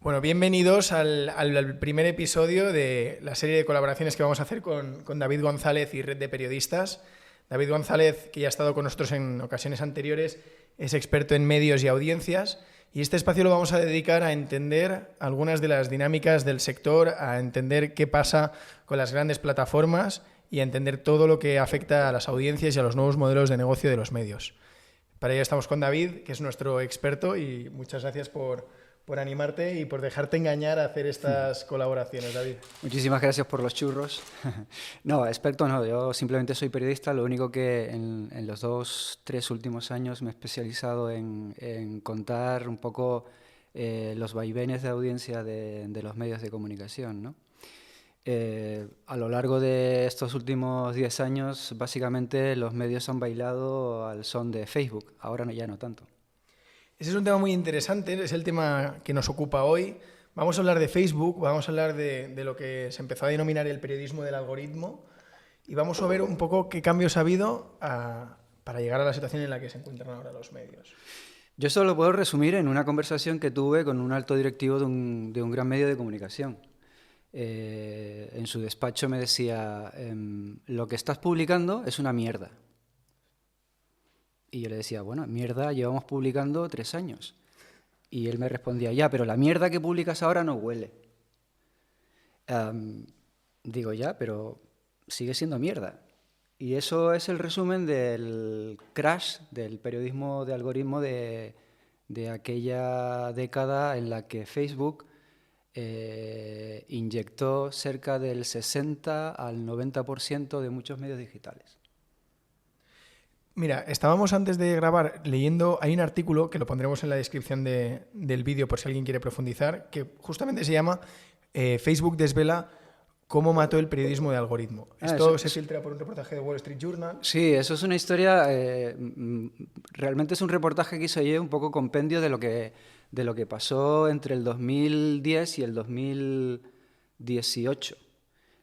Bueno, bienvenidos al primer episodio de la serie de colaboraciones que vamos a hacer con David González y Red de Periodistas. David González, que ya ha estado con nosotros en ocasiones anteriores, es experto en medios y audiencias, y este espacio lo vamos a dedicar a entender algunas de las dinámicas del sector, a entender qué pasa con las grandes plataformas y a entender todo lo que afecta a las audiencias y a los nuevos modelos de negocio de los medios. Para ello estamos con David, que es nuestro experto, y muchas gracias por animarte y por dejarte engañar a hacer estas colaboraciones, David. Muchísimas gracias por los churros. No, experto no, yo simplemente soy periodista, lo único que en los 2, 3 últimos años me he especializado en contar un poco los vaivenes de audiencia de los medios de comunicación, ¿no? A lo largo de estos últimos 10 años, básicamente los medios han bailado al son de Facebook, ahora ya no tanto. Ese es un tema muy interesante, es el tema que nos ocupa hoy. Vamos a hablar de Facebook, vamos a hablar de lo que se empezó a denominar el periodismo del algoritmo y vamos a ver un poco qué cambios ha habido para llegar a la situación en la que se encuentran ahora los medios. Yo esto lo puedo resumir en una conversación que tuve con un alto directivo de un gran medio de comunicación. En su despacho me decía, lo que estás publicando es una mierda. Y yo le decía, bueno, mierda, llevamos publicando 3 años. Y él me respondía, ya, pero la mierda que publicas ahora no huele. Digo, ya, pero sigue siendo mierda. Y eso es el resumen del crash del periodismo de algoritmo de aquella década en la que Facebook inyectó cerca del 60 al 90% de muchos medios digitales. Mira, estábamos antes de grabar leyendo, hay un artículo que lo pondremos en la descripción del vídeo por si alguien quiere profundizar, que justamente se llama Facebook desvela cómo mató el periodismo de algoritmo. Esto se filtra por un reportaje de Wall Street Journal. Sí, eso es una historia, realmente es un reportaje que hice yo, un poco compendio de lo que pasó entre el 2010 y el 2018,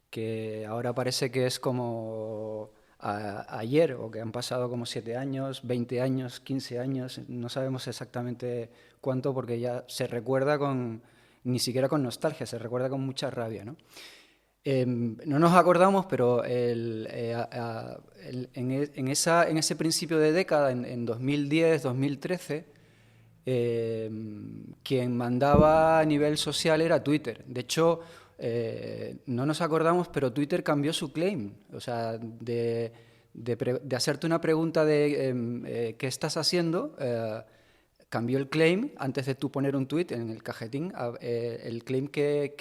que ahora parece que es como ayer, o que han pasado como 7 años, 20 años, 15 años, no sabemos exactamente cuánto, porque ya se recuerda ni siquiera con nostalgia, se recuerda con mucha rabia, ¿no? No nos acordamos, pero en ese principio de década, en 2010, 2013, quien mandaba a nivel social era Twitter. De hecho, no nos acordamos, pero Twitter cambió su claim. O sea, de hacerte una pregunta de ¿qué estás haciendo? Cambió el claim, antes de tú poner un tweet en el cajetín, el claim que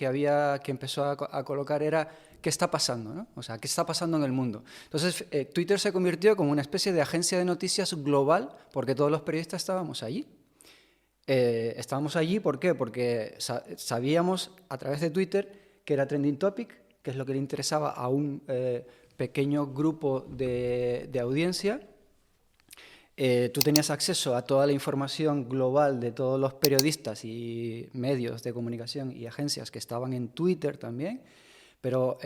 empezó a colocar era ¿qué está pasando? ¿No? O sea, ¿qué está pasando en el mundo? Entonces, Twitter se convirtió como una especie de agencia de noticias global porque todos los periodistas estábamos allí. Estábamos allí, ¿por qué? Porque sabíamos a través de Twitter que era trending topic, que es lo que le interesaba a un pequeño grupo de audiencia. Tú tenías acceso a toda la información global de todos los periodistas y medios de comunicación y agencias que estaban en Twitter también, pero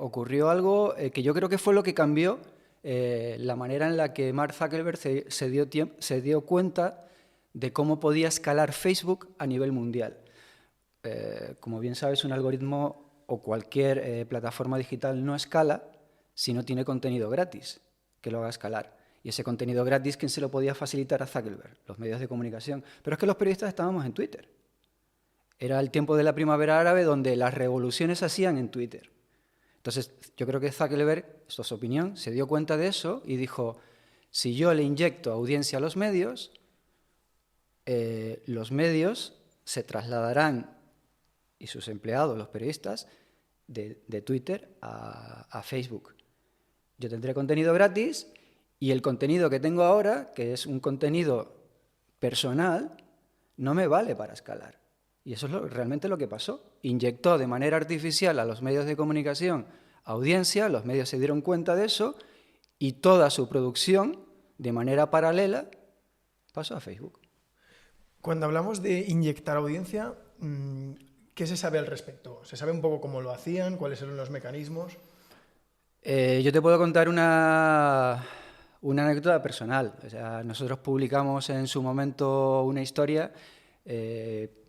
ocurrió algo que yo creo que fue lo que cambió la manera en la que Mark Zuckerberg se dio cuenta de cómo podía escalar Facebook a nivel mundial. Como bien sabes, un algoritmo o cualquier plataforma digital no escala si no tiene contenido gratis que lo haga escalar. Y ese contenido gratis, ¿quién se lo podía facilitar a Zuckerberg? Los medios de comunicación. Pero es que los periodistas estábamos en Twitter. Era el tiempo de la primavera árabe donde las revoluciones se hacían en Twitter. Entonces, yo creo que Zuckerberg, esto es su opinión, se dio cuenta de eso y dijo, si yo le inyecto audiencia a los medios se trasladarán, y sus empleados, los periodistas, de Twitter a Facebook. Yo tendré contenido gratis y el contenido que tengo ahora, que es un contenido personal, no me vale para escalar. Y eso es realmente lo que pasó. Inyectó de manera artificial a los medios de comunicación audiencia, los medios se dieron cuenta de eso y toda su producción, de manera paralela, pasó a Facebook. Cuando hablamos de inyectar audiencia, ¿qué se sabe al respecto? ¿Se sabe un poco cómo lo hacían? ¿Cuáles eran los mecanismos? Yo te puedo contar una anécdota personal. O sea, nosotros publicamos en su momento una historia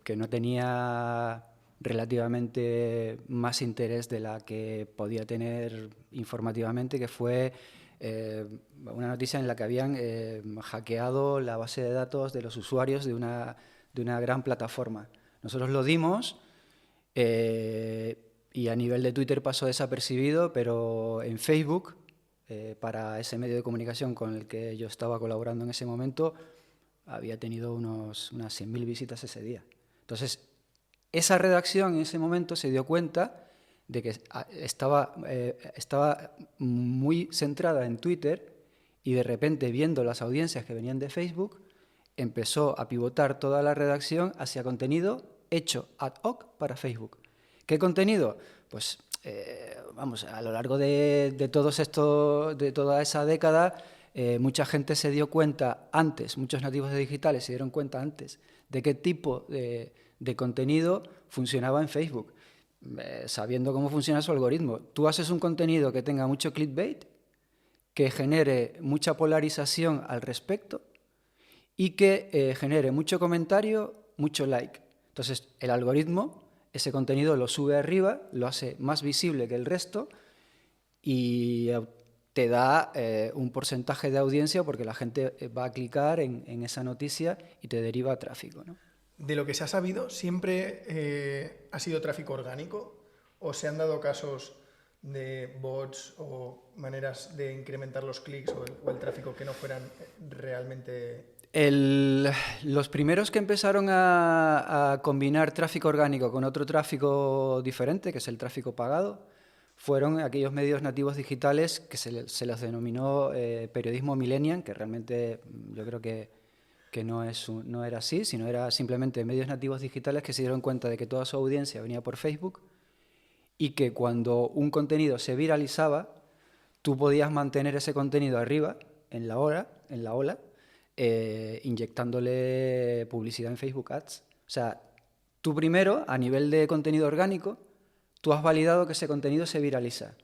que no tenía relativamente más interés de la que podía tener informativamente, que fue una noticia en la que habían hackeado la base de datos de los usuarios de una gran plataforma. Nosotros lo dimos y a nivel de Twitter pasó desapercibido, pero en Facebook, para ese medio de comunicación con el que yo estaba colaborando en ese momento, había tenido unas 100.000 visitas ese día. Entonces, esa redacción en ese momento se dio cuenta de que estaba muy centrada en Twitter y de repente, viendo las audiencias que venían de Facebook, empezó a pivotar toda la redacción hacia contenido hecho ad hoc para Facebook. ¿Qué contenido? Pues, a lo largo de toda esa década, mucha gente se dio cuenta antes, muchos nativos digitales se dieron cuenta antes de qué tipo de contenido funcionaba en Facebook, sabiendo cómo funciona su algoritmo. Tú haces un contenido que tenga mucho clickbait, que genere mucha polarización al respecto y que genere mucho comentario, mucho like. Entonces, el algoritmo, ese contenido lo sube arriba, lo hace más visible que el resto y te da un porcentaje de audiencia porque la gente va a clicar en esa noticia y te deriva tráfico, ¿no? De lo que se ha sabido, ¿siempre ha sido tráfico orgánico o se han dado casos de bots o maneras de incrementar los clics o el tráfico que no fueran realmente...? Los primeros que empezaron a combinar tráfico orgánico con otro tráfico diferente, que es el tráfico pagado, fueron aquellos medios nativos digitales que se les denominó periodismo millennial, que realmente yo creo que no era así, sino era simplemente medios nativos digitales que se dieron cuenta de que toda su audiencia venía por Facebook y que cuando un contenido se viralizaba, tú podías mantener ese contenido arriba, en la ola, inyectándole publicidad en Facebook Ads. O sea, tú primero, a nivel de contenido orgánico, tú has validado que ese contenido se viraliza.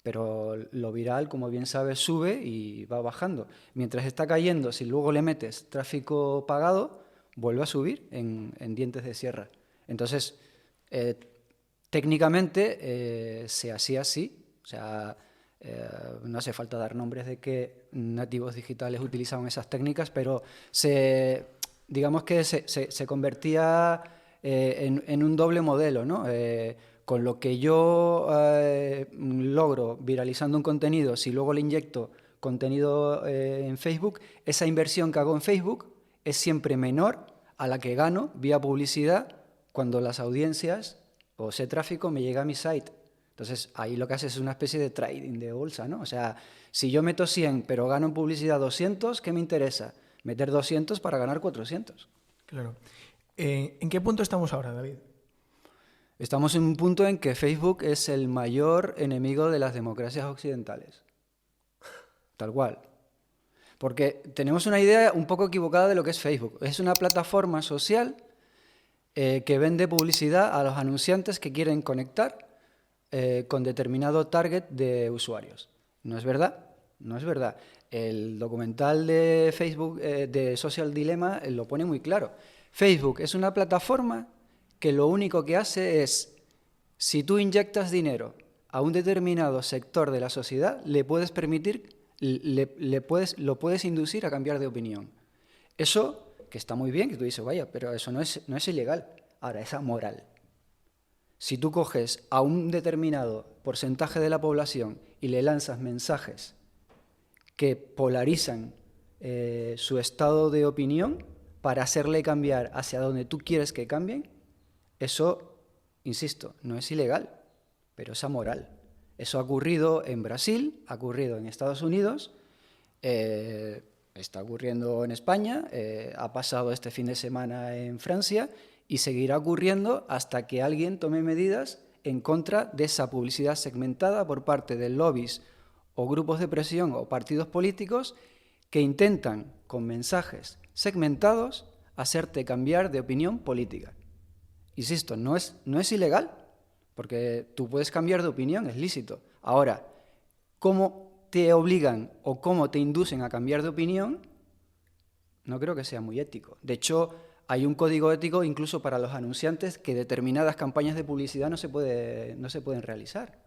Pero lo viral, como bien sabes, sube y va bajando. Mientras está cayendo, si luego le metes tráfico pagado, vuelve a subir en dientes de sierra. Entonces, técnicamente se hacía así. O sea, no hace falta dar nombres de qué nativos digitales utilizaban esas técnicas, pero digamos que se convertía en un doble modelo, ¿no? Con lo que yo logro viralizando un contenido, si luego le inyecto contenido en Facebook, esa inversión que hago en Facebook es siempre menor a la que gano vía publicidad cuando las audiencias o ese tráfico me llega a mi site. Entonces, ahí lo que haces es una especie de trading de bolsa, ¿no? O sea, si yo meto 100 pero gano en publicidad 200, ¿qué me interesa? Meter 200 para ganar 400. Claro. ¿En qué punto estamos ahora, David? Estamos en un punto en que Facebook es el mayor enemigo de las democracias occidentales. Tal cual. Porque tenemos una idea un poco equivocada de lo que es Facebook. Es una plataforma social que vende publicidad a los anunciantes que quieren conectar con determinado target de usuarios. ¿No es verdad? No es verdad. El documental de Facebook, de Social Dilemma, lo pone muy claro. Facebook es una plataforma que lo único que hace es, si tú inyectas dinero a un determinado sector de la sociedad, le puedes permitir, lo puedes inducir a cambiar de opinión. Eso, que está muy bien, que tú dices, vaya, pero eso no es ilegal. Ahora, es amoral. Si tú coges a un determinado porcentaje de la población y le lanzas mensajes que polarizan su estado de opinión para hacerle cambiar hacia donde tú quieres que cambien, eso, insisto, no es ilegal, pero es amoral. Eso ha ocurrido en Brasil, ha ocurrido en Estados Unidos, está ocurriendo en España, ha pasado este fin de semana en Francia y seguirá ocurriendo hasta que alguien tome medidas en contra de esa publicidad segmentada por parte de lobbies o grupos de presión o partidos políticos que intentan, con mensajes segmentados, hacerte cambiar de opinión política. Insisto, no es ilegal, porque tú puedes cambiar de opinión, es lícito. Ahora, cómo te obligan o cómo te inducen a cambiar de opinión, no creo que sea muy ético. De hecho, hay un código ético incluso para los anunciantes que determinadas campañas de publicidad no se pueden realizar.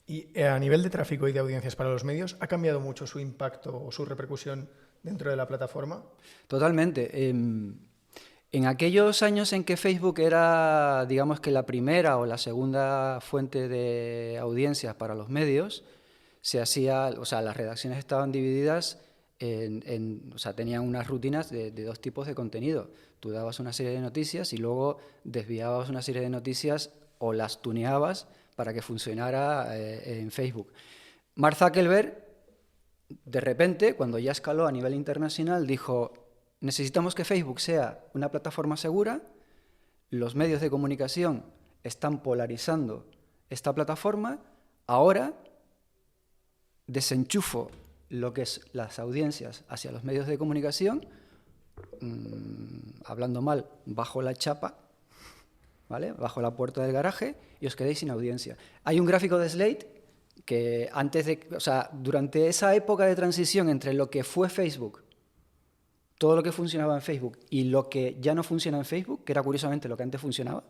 Y a nivel de tráfico y de audiencias para los medios, ¿ha cambiado mucho su impacto o su repercusión dentro de la plataforma? Totalmente. En aquellos años en que Facebook era, digamos que la primera o la segunda fuente de audiencias para los medios, las redacciones estaban divididas tenían unas rutinas de dos tipos de contenido. Tú dabas una serie de noticias y luego desviabas una serie de noticias o las tuneabas para que funcionara en Facebook. Mark Zuckerberg, de repente, cuando ya escaló a nivel internacional, dijo: necesitamos que Facebook sea una plataforma segura, los medios de comunicación están polarizando esta plataforma, ahora desenchufo lo que es las audiencias hacia los medios de comunicación, hablando mal, bajo la chapa, ¿vale? Bajo la puerta del garaje, y os quedéis sin audiencia. Hay un gráfico de Slate que durante esa época de transición entre lo que fue Facebook, todo lo que funcionaba en Facebook y lo que ya no funciona en Facebook, que era curiosamente lo que antes funcionaba,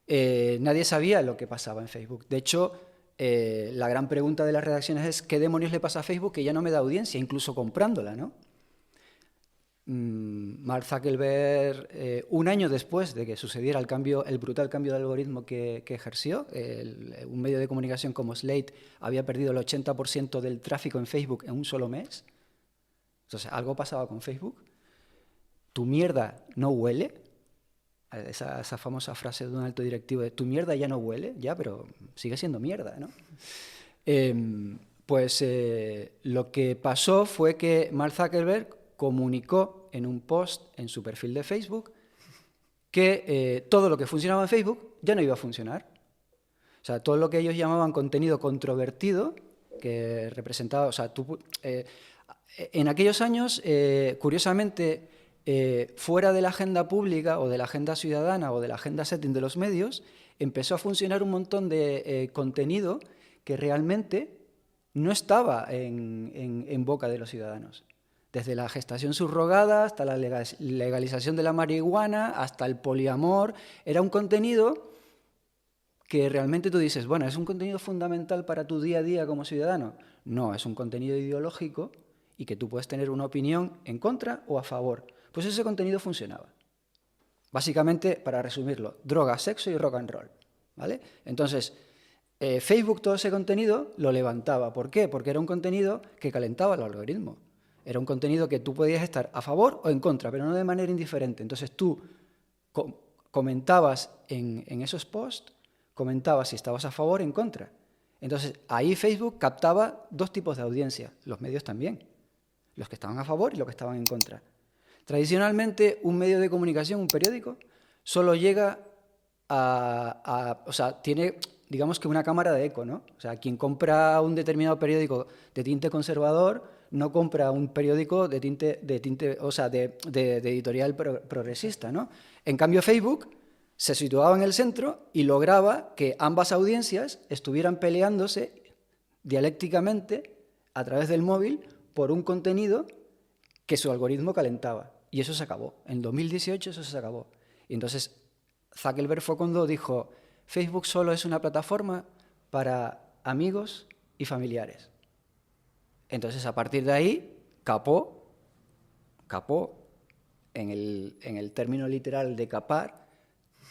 nadie sabía lo que pasaba en Facebook. De hecho, la gran pregunta de las redacciones es: ¿qué demonios le pasa a Facebook que ya no me da audiencia, incluso comprándola, ¿no? Mark Zuckerberg, un año después de que sucediera el brutal cambio de algoritmo que ejerció, un medio de comunicación como Slate había perdido el 80% del tráfico en Facebook en un solo mes. Entonces, algo pasaba con Facebook. ¿Tu mierda no huele? Esa famosa frase de un alto directivo de: tu mierda ya no huele, ya, pero sigue siendo mierda, ¿no? Lo que pasó fue que Mark Zuckerberg comunicó en un post en su perfil de Facebook que todo lo que funcionaba en Facebook ya no iba a funcionar. O sea, todo lo que ellos llamaban contenido controvertido, que representaba... en aquellos años, curiosamente, fuera de la agenda pública o de la agenda ciudadana o de la agenda setting de los medios, empezó a funcionar un montón de contenido que realmente no estaba en boca de los ciudadanos. Desde la gestación subrogada hasta la legalización de la marihuana, hasta el poliamor, era un contenido que realmente tú dices: bueno, ¿es un contenido fundamental para tu día a día como ciudadano? No, es un contenido ideológico y que tú puedes tener una opinión en contra o a favor. Pues ese contenido funcionaba. Básicamente, para resumirlo, droga, sexo y rock and roll, ¿vale? Entonces, Facebook todo ese contenido lo levantaba. ¿Por qué? Porque era un contenido que calentaba el algoritmo. Era un contenido que tú podías estar a favor o en contra, pero no de manera indiferente. Entonces tú comentabas en esos posts, comentabas si estabas a favor o en contra. Entonces ahí Facebook captaba dos tipos de audiencia, los medios también, los que estaban a favor y los que estaban en contra. Tradicionalmente, un medio de comunicación, un periódico, solo llega tiene, digamos que una cámara de eco, ¿no? O sea, quien compra un determinado periódico de tinte conservador no compra un periódico de editorial progresista, ¿no? En cambio, Facebook se situaba en el centro y lograba que ambas audiencias estuvieran peleándose dialécticamente a través del móvil por un contenido que su algoritmo calentaba. Y eso se acabó. En 2018 eso se acabó. Y entonces Zuckerberg fue cuando dijo: Facebook solo es una plataforma para amigos y familiares. Entonces, a partir de ahí, capó en el término literal de capar,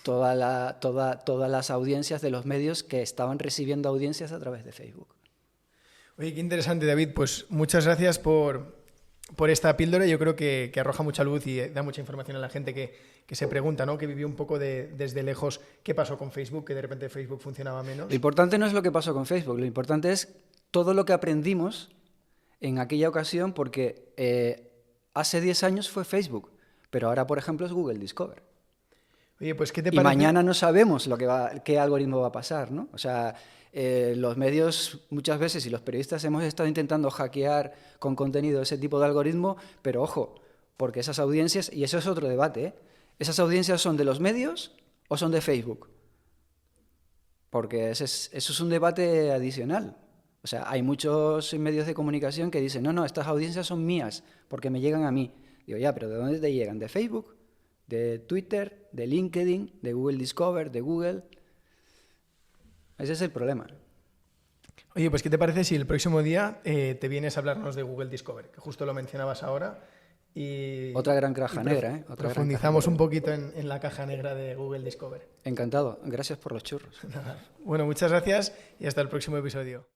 todas las audiencias de los medios que estaban recibiendo audiencias a través de Facebook. Oye, qué interesante, David. Pues muchas gracias por esta píldora. Yo creo que arroja mucha luz y da mucha información a la gente que se pregunta, ¿no? Que vivió un poco desde lejos qué pasó con Facebook, que de repente Facebook funcionaba menos. Lo importante no es lo que pasó con Facebook, lo importante es todo lo que aprendimos en aquella ocasión, porque hace 10 años fue Facebook, pero ahora, por ejemplo, es Google Discover. Oye, pues ¿qué te parece? Y mañana no sabemos qué algoritmo va a pasar, ¿no? O sea, los medios muchas veces y los periodistas hemos estado intentando hackear con contenido ese tipo de algoritmo, pero ojo, porque esas audiencias, y eso es otro debate, ¿esas audiencias son de los medios o son de Facebook? Porque eso es un debate adicional. O sea, hay muchos medios de comunicación que dicen: no, estas audiencias son mías porque me llegan a mí. Digo, ya, pero ¿de dónde te llegan? ¿De Facebook? de Twitter, de LinkedIn, de Google Discover, de Google. Ese es el problema. Oye, pues ¿qué te parece si el próximo día te vienes a hablarnos de Google Discover? Que justo lo mencionabas ahora. Otra gran caja negra, ¿eh? Profundizamos un poquito en la caja negra de Google Discover. Encantado. Gracias por los churros. Bueno, muchas gracias y hasta el próximo episodio.